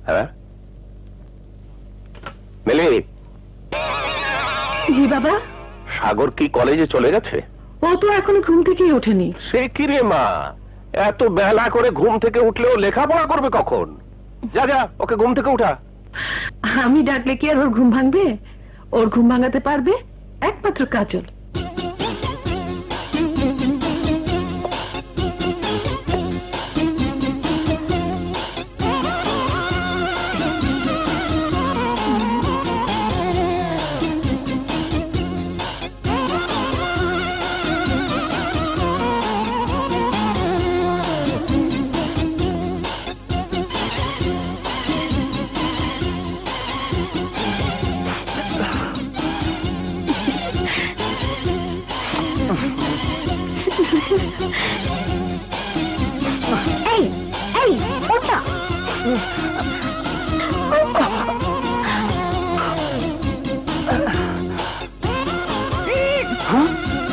হ্যাঁ মিলি। জি বাবা। সাগর কি কলেজে চলে গেছে? ও তো এখনো ঘুম থেকেই ওঠেনি। সে কি রে মা, এত বেলা করে ঘুম থেকে উঠলেও লেখাপড়া করবে কখন? যা যা, ওকে ঘুম থেকে উঠা। আমি ডাকলে কি আর ওর ঘুম ভাঙবে? ওর ঘুম ভাঙাতে পারবে একমাত্র কাজল। এই এই ওটা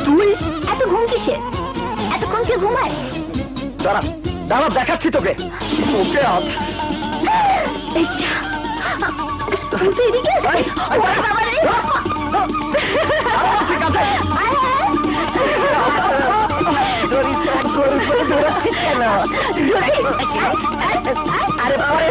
তুই এত ঘুম কিসের? এতক্ষণ কে ঘুমায়? দাঁড়া দাঁড়া, দেখাচ্ছি তোকে। ওকে আজ এদিকে আরে পরে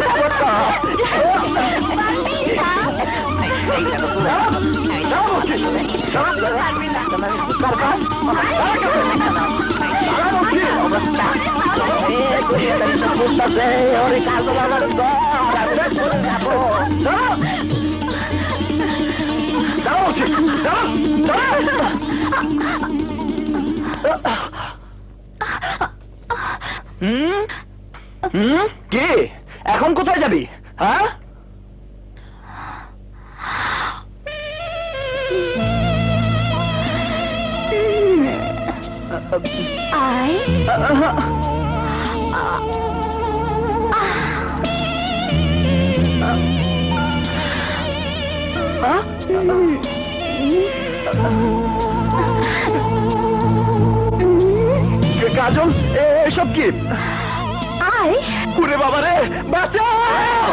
কে এখন কোথায় যাবি? হ্যাঁ আয় কাজল, এসব কি? আয় ওরে বাবা রে, বাঁচাও!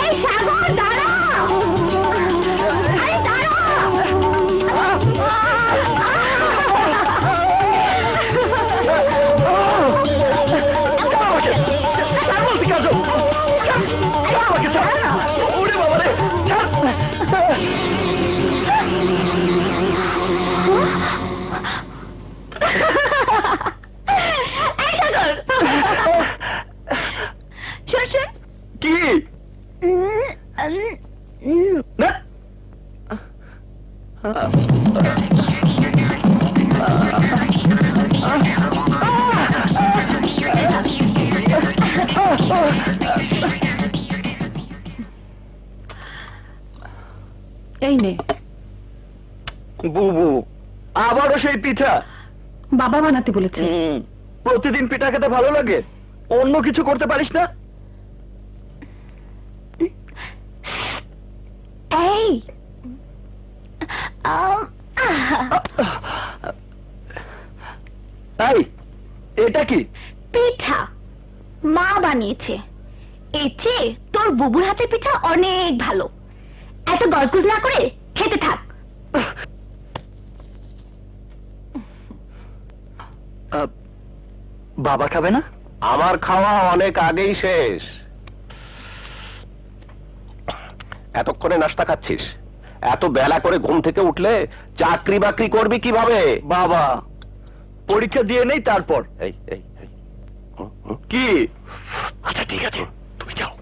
এই সাগর দাঁড়াও! আরে দাঁড়াও! ওরে বাবা রে, কি? এই নে বুবু, আবারও সেই পিঠা? বাবা বানাতে বলেছে। প্রতিদিন পিঠা খেতে ভালো লাগে, অন্য কিছু করতে পারিস না? এই এই, এটা কি? পিঠা মা বানিয়েছে। এর চেয়ে তোর বুবুর হাতে পিঠা অনেক ভালো। এত গজগজ না করে খেতে থাক। বাবা খাবে না? আমার খাওয়া অনেক আগেই শেষ। এতক্ষণে নাস্তা খাচ্ছিস? এত বেলা করে ঘুম থেকে উঠলে চাকরি বাকরি করবি কিভাবে? বাবা, পরীক্ষা দিয়ে নেই তারপর। এই এই এই, কি? আচ্ছা ঠিক আছে, তুমি যাও।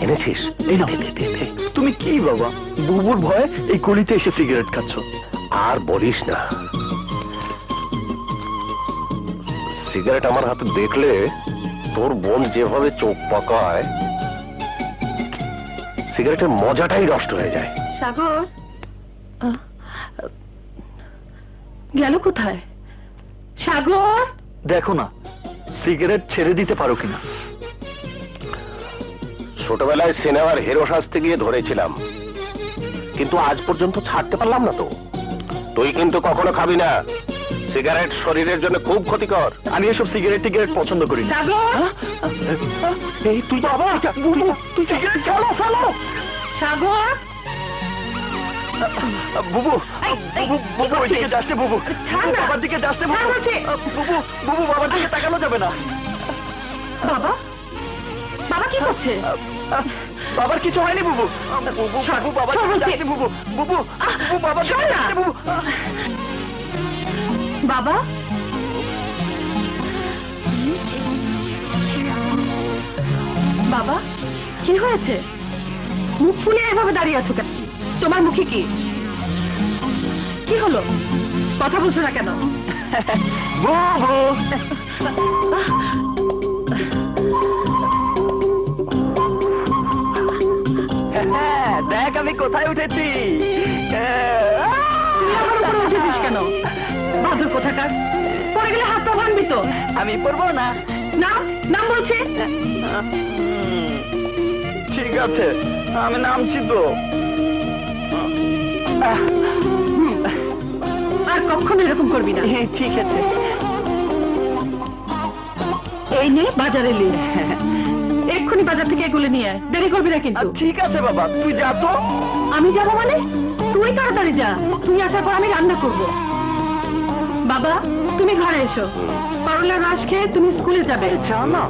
এনেছিস? এই না, তুমি কি বাবা বুবুর ভয়ে এই গলিতে এসে সিগারেট খাচ্ছ? আর বলিস না, সিগারেট আমার হাতে দেখলে তোর বোন যেভাবে চোখ পাকায়, সিগারেটের মজাটাই নষ্ট হয়ে যায়। সাগর গেল কোথায়? সাগর দেখো না সিগারেট ছেড়ে দিতে পারো কিনা। ছোটবেলায় সিনেমার হিরো সাজতে গিয়ে ধরেছিলাম, কিন্তু আজ পর্যন্ত ছাড়তে পারলাম না তো। তুই কিন্তু কখনো খাবি না, সিগারেট শরীরের জন্য খুব ক্ষতিকর। আমি এসব সিগারেট টিগারেট পছন্দ করি না। এই তুই বাবা, তুই সিগারেট ফেলো ফেলো। সাগর, বুবু, বুবু ওই দিকে যাচ্ছে, বুবু বাবার দিকে যাচ্ছে, বুবু বুবু বাবার দিকে তাকানো যাবে না। বাবা, বাবা কি করছে? বাবার কিছু হয়নি বুবু, বুবু বুবু বাবার দিকে যাচ্ছে, বুবু বুবু বুবু বাবার দিকে যাচ্ছে, বুবু। বাবা, বাবা কি হয়েছে? মুখ ফুলে এভাবে দাঁড়িয়ে আছো কেন? তোমার মুখে কি কি হলো? কথা বলছো না কেন? বুবু দেখ আমি কোথায় উঠেছি। তুই আমার উপরে উঠেছিস কেন? বাদর কোথাকার, পড়ে গেলে হাত পা ভাঙবি তো। আমি পড়বো না। নাম নাম বলছে। ঠিক আছে আমি নামছি তো। আর কখনো এরকম করবি না। ঠিক আছে। এই নে বাজারে লি, এক্ষুনি বাজার থেকে এগুলো নিয়ে আয়, দেরি করবি না কিন্তু। ঠিক আছে বাবা, তুই যা তো। আমি যাবো মানে? তুই তাড়াতাড়ি যা, তুই আসার পর আমি রান্না করব। বাবা তুমি ঘরে এসো, করলার রস খেয়ে তুমি স্কুলে যাবে। না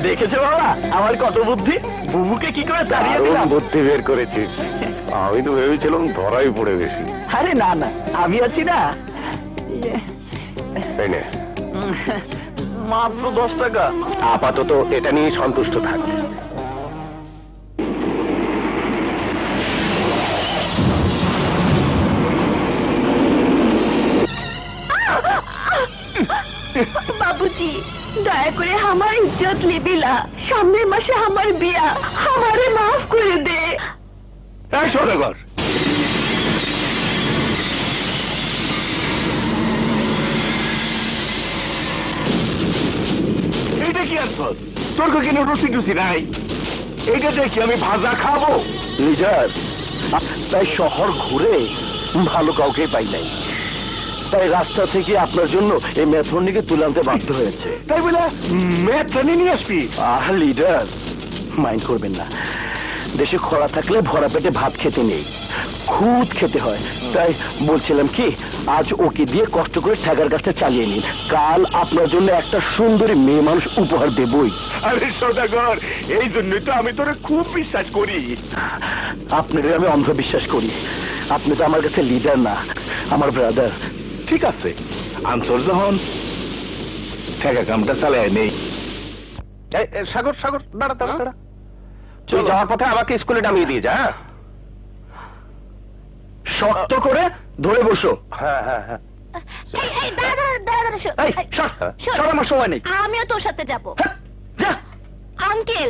দেখেছো বাবা আমার কত বুদ্ধি, বুবুকে কি করে তাড়িয়ে দারুণ দিলাম। বুদ্ধি বের করেছিস। আমি তো ভেবেছিলাম ধরাই পড়ে বেশি। আরে না না আমি আছি না। তাই না? মাত্র 10 টাকা। আপাতত এটা নিয়ে সন্তুষ্ট থাক। বাবুজি দয়া করে আমার ইজ্জত লিবিলা, সামনের মাসে আমার বিয়া, আমারে মাফ করে দে। এই সদাগর, এইটা কি আর তোর কিনে রুচি টুচি নাই? এইটা দেখি আমি ভাজা খাবো। লিজার তাই শহর ঘুরে ভালো কাউকে পাই নাই, তাই রাস্তা থেকে আপনার জন্য এই ম্যাথরনিকে তুলে আনতে বাধ্য হয়েছে। তাই বলে মেয়ে নিয়ে আসবি? লিডার মাইন্ড করবেন না, দেশে খরা থাকলে ভরা পেটে ভাত খেতে নেই, খুদ খেতে হয়। তাই বলছিলাম কি, আজ ওকে দিয়ে কষ্ট করে ঠেকার কাজটা চালিয়ে নিন, কাল আপনার জন্য একটা সুন্দরী মেয়ে মানুষ উপহার দেবই। আরে সদাগর, এই জন্যই তো আমি তোরে খুব বিশ্বাস করি। আপনাকে আমি অন্ধবিশ্বাস করি, আপনি তো আমার কাছে লিডার না, আমার ব্রাদার। ঠিক আছে, আনসার যখন ঠেকা কামটা চালায় নেই। সাগর সাগর দাঁড়া দাঁড়া দাঁড়া, তুই যাওয়ার পথে আমাকে স্কুলে নামিয়ে দিয়ে যা। শক্ত করে ধরে বসো। হ্যাঁ হ্যাঁ হ্যাঁ। এই, সর, সর, আমার সময় নেই। আমিও তোর সাথে যাব। হ্যাঁ, যা। আঙ্কেল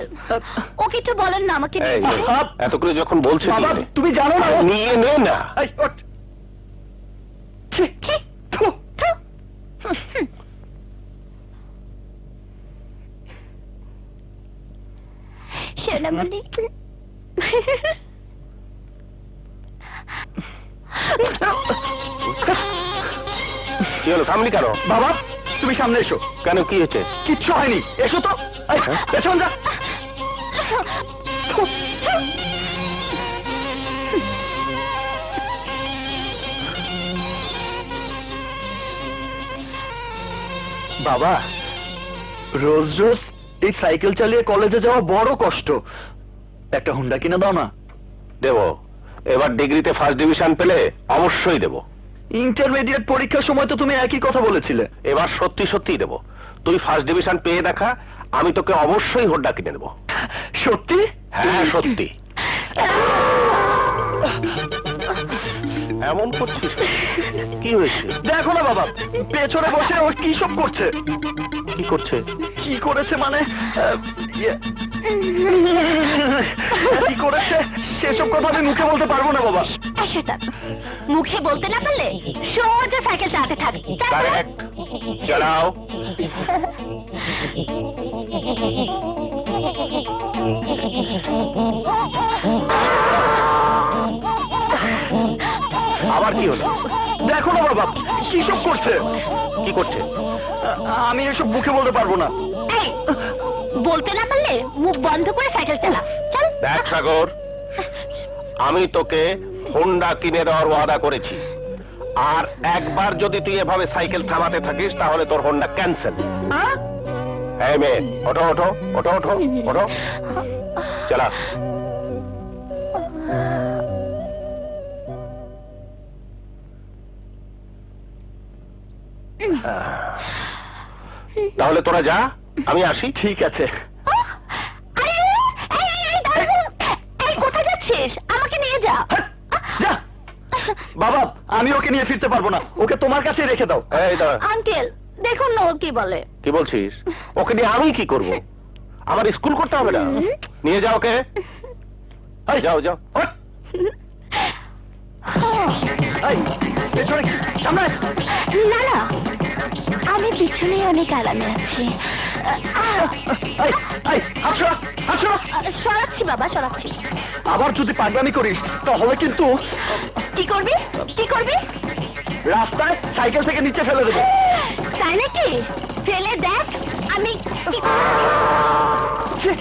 ও কিছু বলেন না আমাকে নিয়ে এই, যাবে। এত করে যখন বলছিস বাবা তুমি জানো না নিয়ে নে না। এই, ওঠ। ছি, ছি, থু। থু। সোনামণি কি হলো, থামলি কেন? বাবা তুমি সামনে এসো। কেন, কি হয়েছে? কিচ্ছু হয়নি, এসো তো। এই, হ্যাঁ? পেছন যা। থু। বাবা রোজ রোজ এই সাইকেল চালিয়ে কলেজে যাওয়া বড় কষ্ট, একটা হুন্ডা কিনে দাও না। দেব, এবার ডিগ্রিতে ফার্স্ট ডিভিশন পেলে অবশ্যই দেব। ইন্টারমিডিয়েট পরীক্ষার সময় তো তুমি একই কথা বলেছিলে। এবার সত্যি সত্যিই দেব। তুই ফার্স্ট ডিভিশন পেয়ে দেখা, আমি তোকে অবশ্যই হোন্ডা কিনে দেবো। সত্যি? হ্যাঁ সত্যি। এমন করছিস, কি হয়েছে? দেখো না বাবা, পেছনে বসে ও কি সব করছে। কি করছে? কি করেছে মানে কি করেছে সেসব কথা আমি মুখে বলতে পারবো না বাবা। সেটা মুখে বলতে না পারলে সোজা সাইকেল চালাতে থাকবে। কারেক্ট, চালাও। আবার কি হলো? দেখো না বাবা কি সব করছে। কি করছে? আমি এসব মুখে বলতে পারবো না। এই বলতে না পারলে মুখ বন্ধ করে সাইকেল চালা। চল। দেখ সাগর, আমি তোকে হোন্ডা কিনে দেওয়ার ওয়াদা করেছি, আর একবার যদি তুই এভাবে সাইকেল থামাতে থাকিস তাহলে তোর হোন্ডা ক্যান্সেল। এই মেয়ে, ওঠো ওঠো ওঠো ওঠো ওঠো, চলা। তাহলে তোরা যা, আমি আসি। ঠিক আছে। এই কোথায় যাচ্ছিস? আমাকে নিয়ে যা। যা বাবা, আমি ওকে নিয়ে ফিরতে পারবো না, ওকে তোমার কাছে রেখে দাও। এই দাঁড়া। আঙ্কেল দেখুন না ও কি বলে। কি বলছিস? ওকে নিয়ে আমি কি করব? আমার স্কুল করতে হবে না? নিয়ে যাও ওকে। এই যাও যাও। ওঠ। এই, পেছনে কি? সামনে। না না, আমি পিছনে অনেক আরামে আছি। এই, এই, হাত সরা, হাত সরা। সরাচ্ছি বাবা, সরাচ্ছি। আবার যদি পাগলামি করিস তাহলে কিন্তু কি করবি? কি করবি? রাস্তায় সাইকেল থেকে নিচে ফেলে দেবো। তাই নাকি? ফেলে দেখ আমি কি ছি,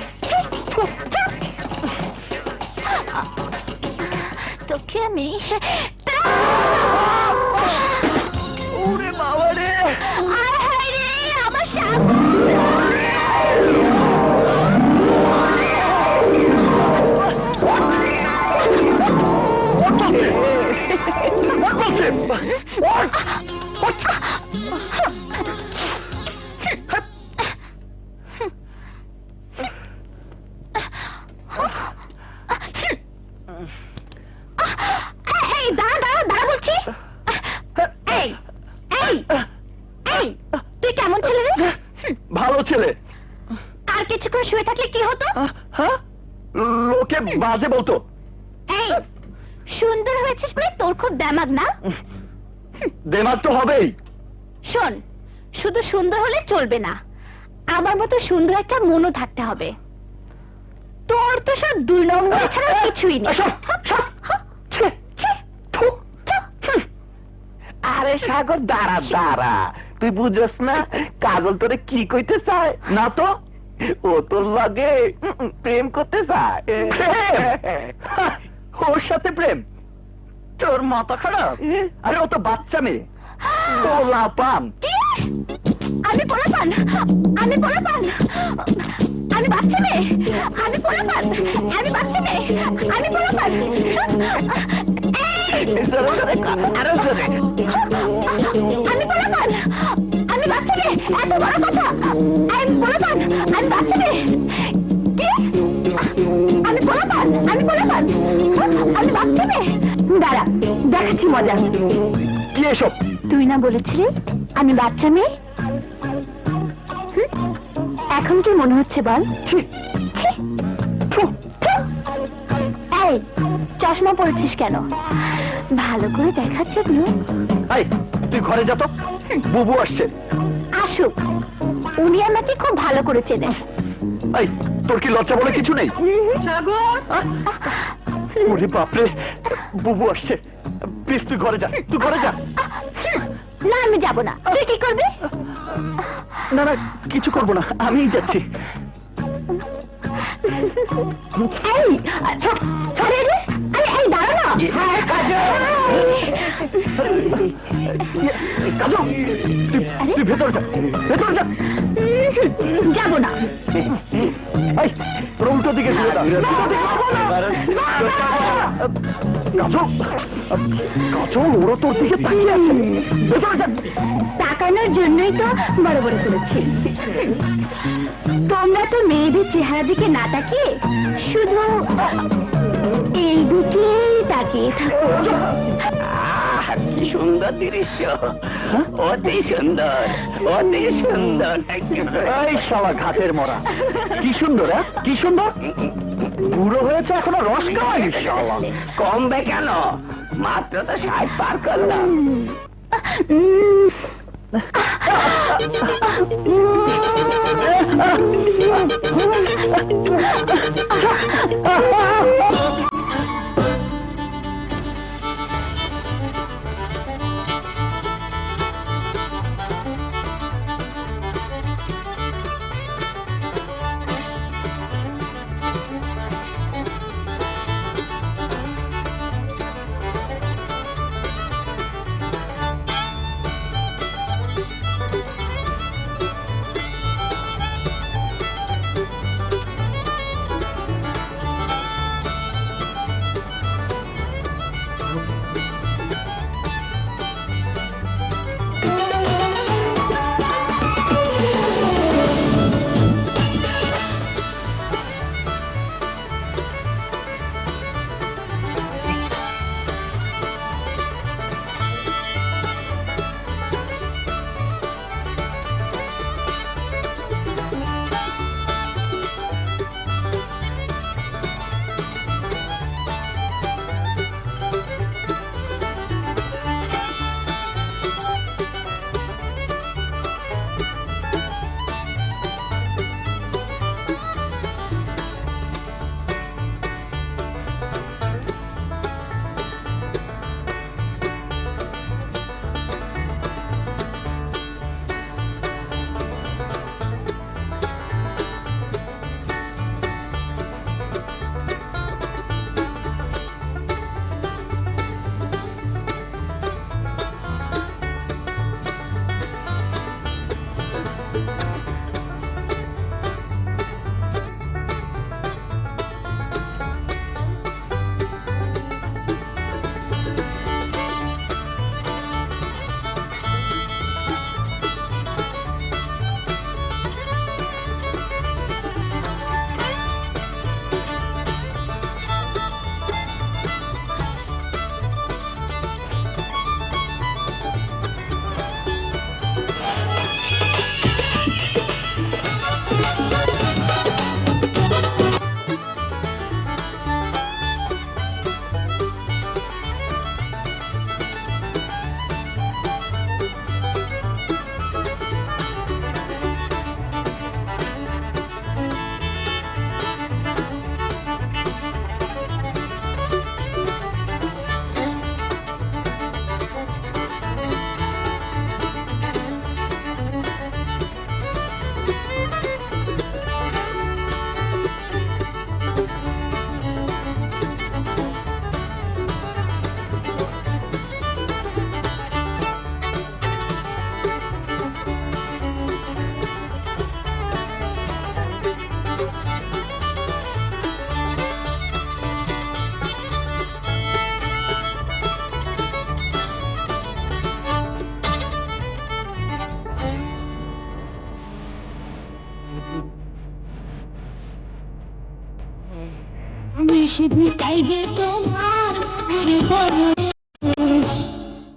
তোকে আমি ওরে বাবা রে। আয় হায় রে, আমার সাপ। এই দাঁড়া দাঁড়া দাঁড়া বলছি। এই এই এই তুই কেমন ছেলে রে? ভালো ছেলে। আর কিছুক্ষণ শুয়ে থাকলে কি হতো? হ্যাঁ, লোকে বাজে বলতো। এই সুন্দর হয়েছিস বলে তোর খুব দেমাগ না? দেমাগ তো হবেই। শোন, শুধু সুন্দর হলে চলবে না, আমার মতো সুন্দর একটা মনও থাকতে হবে। তোর তো সব 2 নম্বর ছাড়া কিছুই নেই। আরে সাগর দাঁড়া দাঁড়া, তুই বুঝস না কাজল তোরে কি কইতে চায়? না তো, ও তোর লাগে প্রেম করতে চায়। ওর সাথে প্রেম? তোর মাথা খারাপ? আরে ও তো বাচ্চা মেয়ে, ও লাপান। কি? আমি পোলাপান? আমি পোলাপান? আমি বাচ্চা মেয়ে? আমি পোলাপান? আমি বাচ্চা মেয়ে? আমি পোলাপান? আরো জোরে। আমি পোলাপান? আমি বাচ্চা মেয়ে? এত বড় কথা! আমি পোলাপান? আমি বাচ্চা মেয়ে? কি? আমি পোলাপান? আমি পোলাপান? আমি বাচ্চা মেয়ে? দাঁড়া, দেখাচ্ছি মজা। কি এসব? তুই না বলেছিলি আমি বাচ্চা মেয়ে? এখন কি মনে হচ্ছে বল? ছি, ছি, থু, থু। এই চশমা পরেছিস কেন? ভালো করে দেখার জন্য। এই, তুই ঘরে যা তো, বুবু আসছে। আসুক, উনি আমাকে খুব ভালো করে চেনে। এই, তোর কি লজ্জা বলে কিছু নেই? ওরে বাপরে, বুবু আসছে। প্লিজ তুই ঘরে যা, তুই ঘরে যা। না আমি যাব না। তুই কি করবি? না না, কিছু করবো না, আমিই যাচ্ছি। এই আরে রে, আরে এই দাঁড়া না। কাজল, তুই ভেতর যা, ভেতর যা। যাব না। এই, তোর উল্টো দিকে ঘুরে দাও। কাজল, কাজল, ওরা তোর দিকে তাকিয়ে আছে। ভেতর যা। তাকানোর জন্যই তো বড় বড় করেছি। তোমরা তো মেয়েদের চেহারা দিকে না তাকিয়ে শুধু এই দিকেই তাকিয়ে থাকো। কি সুন্দর দৃশ্য, অতি সুন্দর, অতি সুন্দর। এই শালা ঘাটের মরা, কি সুন্দর, কি সুন্দর। বুড়ো হয়ে হয়েছে এখনো রস খাওয়াই কমবে কেন? মাত্র তো 60 পার করলাম। আমি সেদিন চাইবে তোমার